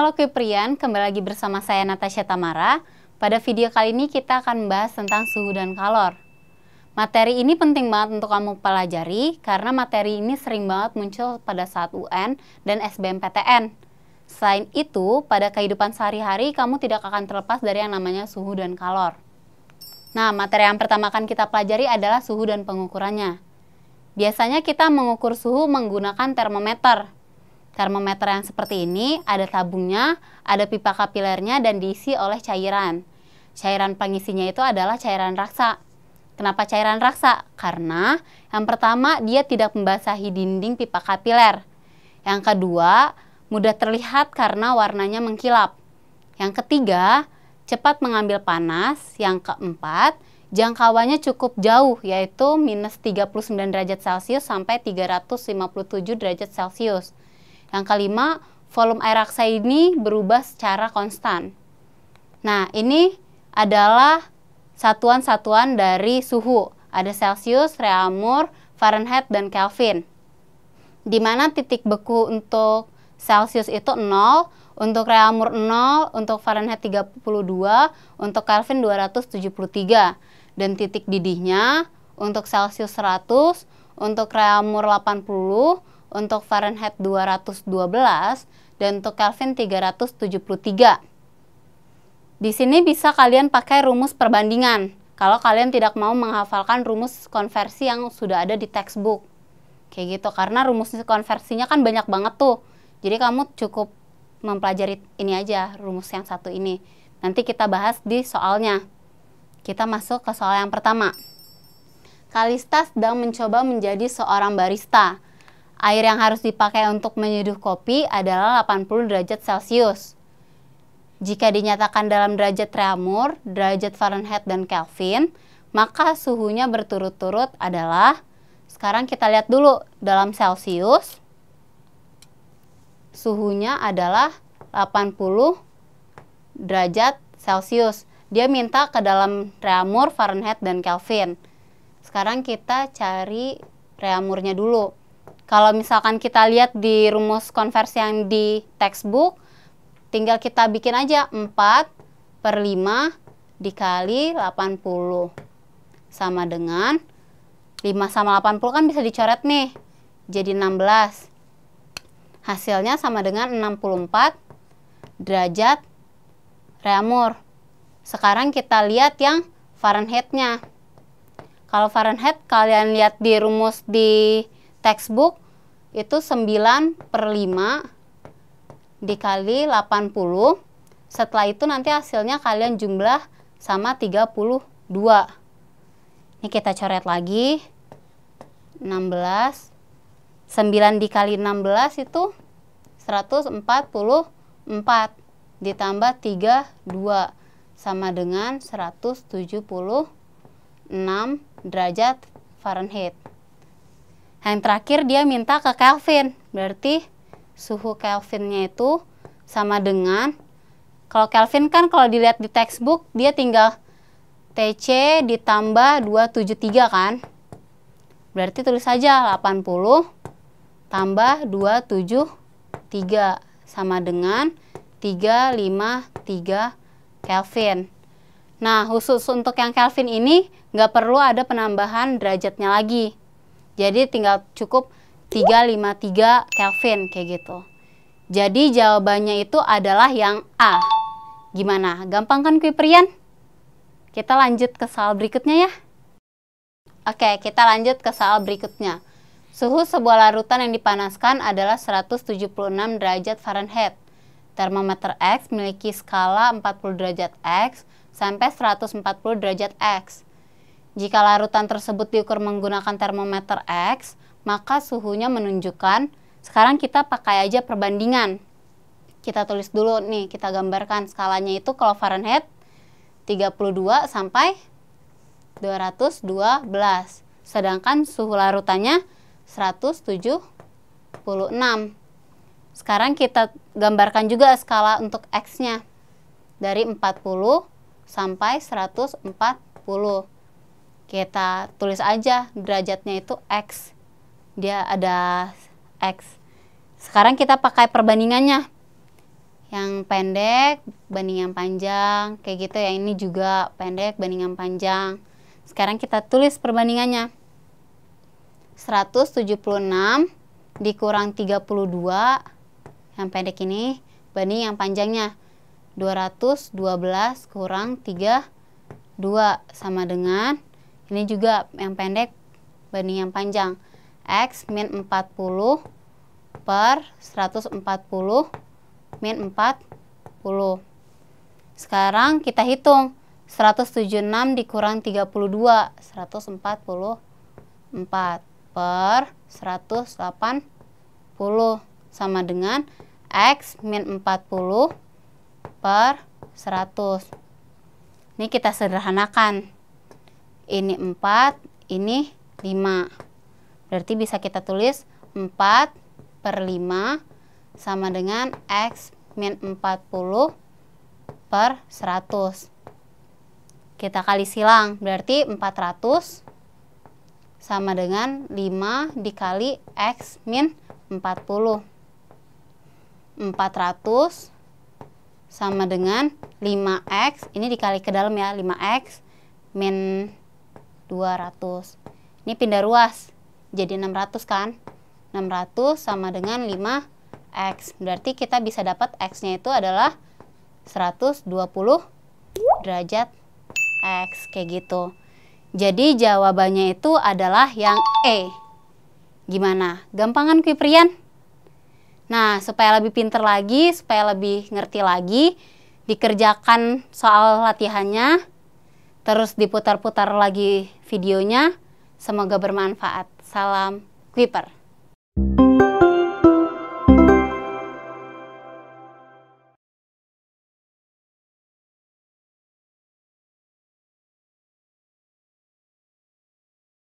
Halo Keprian, kembali lagi bersama saya Natasha Tamara. Pada video kali ini kita akan membahas tentang suhu dan kalor. Materi ini penting banget untuk kamu pelajari karena materi ini sering banget muncul pada saat UN dan SBMPTN. Selain itu, pada kehidupan sehari-hari kamu tidak akan terlepas dari yang namanya suhu dan kalor. Nah, materi yang pertama akan kita pelajari adalah suhu dan pengukurannya. Biasanya kita mengukur suhu menggunakan termometer. Termometer yang seperti ini ada tabungnya, ada pipa kapilernya dan diisi oleh cairan. Cairan pengisinya itu adalah cairan raksa. Kenapa cairan raksa? Karena yang pertama dia tidak membasahi dinding pipa kapiler. Yang kedua, mudah terlihat karena warnanya mengkilap. Yang ketiga, cepat mengambil panas. Yang keempat, jangkauannya cukup jauh, yaitu minus 39 derajat Celcius sampai 357 derajat Celcius. Yang kelima, volume air raksa ini berubah secara konstan. Nah, ini adalah satuan-satuan dari suhu. Ada Celsius, Reaumur, Fahrenheit, dan Kelvin. Di mana titik beku untuk Celsius itu 0, untuk Reaumur 0, untuk Fahrenheit 32, untuk Kelvin 273. Dan titik didihnya untuk Celsius 100, untuk Reaumur 80, untuk Fahrenheit 212, dan untuk Kelvin 373. Di sini bisa kalian pakai rumus perbandingan kalau kalian tidak mau menghafalkan rumus konversi yang sudah ada di textbook. Kayak gitu, karena rumus konversinya kan banyak banget tuh. Jadi kamu cukup mempelajari ini aja, rumus yang satu ini. Nanti kita bahas di soalnya. Kita masuk ke soal yang pertama. Kalista sedang mencoba menjadi seorang barista. Air yang harus dipakai untuk menyeduh kopi adalah 80 derajat Celcius. Jika dinyatakan dalam derajat Reaumur, derajat Fahrenheit, dan Kelvin, maka suhunya berturut-turut adalah, sekarang kita lihat dulu dalam Celcius, suhunya adalah 80 derajat Celcius. Dia minta ke dalam Reaumur, Fahrenheit, dan Kelvin. Sekarang kita cari Reaumurnya dulu. Kalau misalkan kita lihat di rumus konversi yang di textbook, tinggal kita bikin aja 4/5 dikali 80. Sama dengan 5 sama 80 kan bisa dicoret nih, jadi 16. Hasilnya sama dengan 64 derajat Reaumur. Sekarang kita lihat yang Fahrenheit-nya. Kalau Fahrenheit kalian lihat di rumus di textbook itu 9/5 dikali 80. Setelah itu nanti hasilnya kalian jumlah sama 32. Ini kita coret lagi. 16. 9 dikali 16 itu 144. Ditambah 32 sama dengan 176 derajat Fahrenheit. Yang terakhir dia minta ke Kelvin, berarti suhu Kelvinnya itu sama dengan, kalau Kelvin kan kalau dilihat di textbook dia tinggal TC ditambah 273 kan, berarti tulis saja 80 tambah 273 sama dengan 353 Kelvin. Nah, khusus untuk yang Kelvin ini nggak perlu ada penambahan derajatnya lagi. Jadi tinggal cukup 353 Kelvin kayak gitu. Jadi jawabannya itu adalah yang A. Gimana? Gampang kan Keprian? Kita lanjut ke soal berikutnya ya. Oke, kita lanjut ke soal berikutnya. Suhu sebuah larutan yang dipanaskan adalah 176 derajat Fahrenheit. Termometer X memiliki skala 40 derajat X sampai 140 derajat X. Jika larutan tersebut diukur menggunakan termometer X, maka suhunya menunjukkan, sekarang kita pakai aja perbandingan. Kita tulis dulu nih, kita gambarkan skalanya itu kalau Fahrenheit 32 sampai 212. Sedangkan suhu larutannya 176. Sekarang kita gambarkan juga skala untuk X-nya. Dari 40 sampai 140. Kita tulis aja derajatnya itu X. Dia ada X. Sekarang kita pakai perbandingannya. Yang pendek banding yang panjang, kayak gitu ya. Ini juga pendek banding yang panjang. Sekarang kita tulis perbandingannya. 176 dikurang 32, yang pendek ini, banding yang panjangnya. 212 kurang 32 sama dengan, ini juga yang pendek banding yang panjang. X min 40 per 140 min 40. Sekarang kita hitung. 176 dikurang 32, 144 per 180 sama dengan X min 40 per 100. Ini kita sederhanakan. Ini 4, ini 5. Berarti bisa kita tulis 4 per 5 sama dengan X min 40 per 100. Kita kali silang, berarti 400 sama dengan 5 dikali X min 40. 400 sama dengan 5X, ini dikali ke dalam ya, 5X min 200. Ini pindah ruas, jadi 600 kan? 600 sama dengan 5X. Berarti kita bisa dapat X-nya itu adalah 120 derajat X, kayak gitu. Jadi jawabannya itu adalah yang E. Gimana? Gampangan Kuiprian? Nah, supaya lebih pinter lagi, supaya lebih ngerti lagi, dikerjakan soal latihannya, terus diputar-putar lagi videonya. Semoga bermanfaat. Salam Kuiper.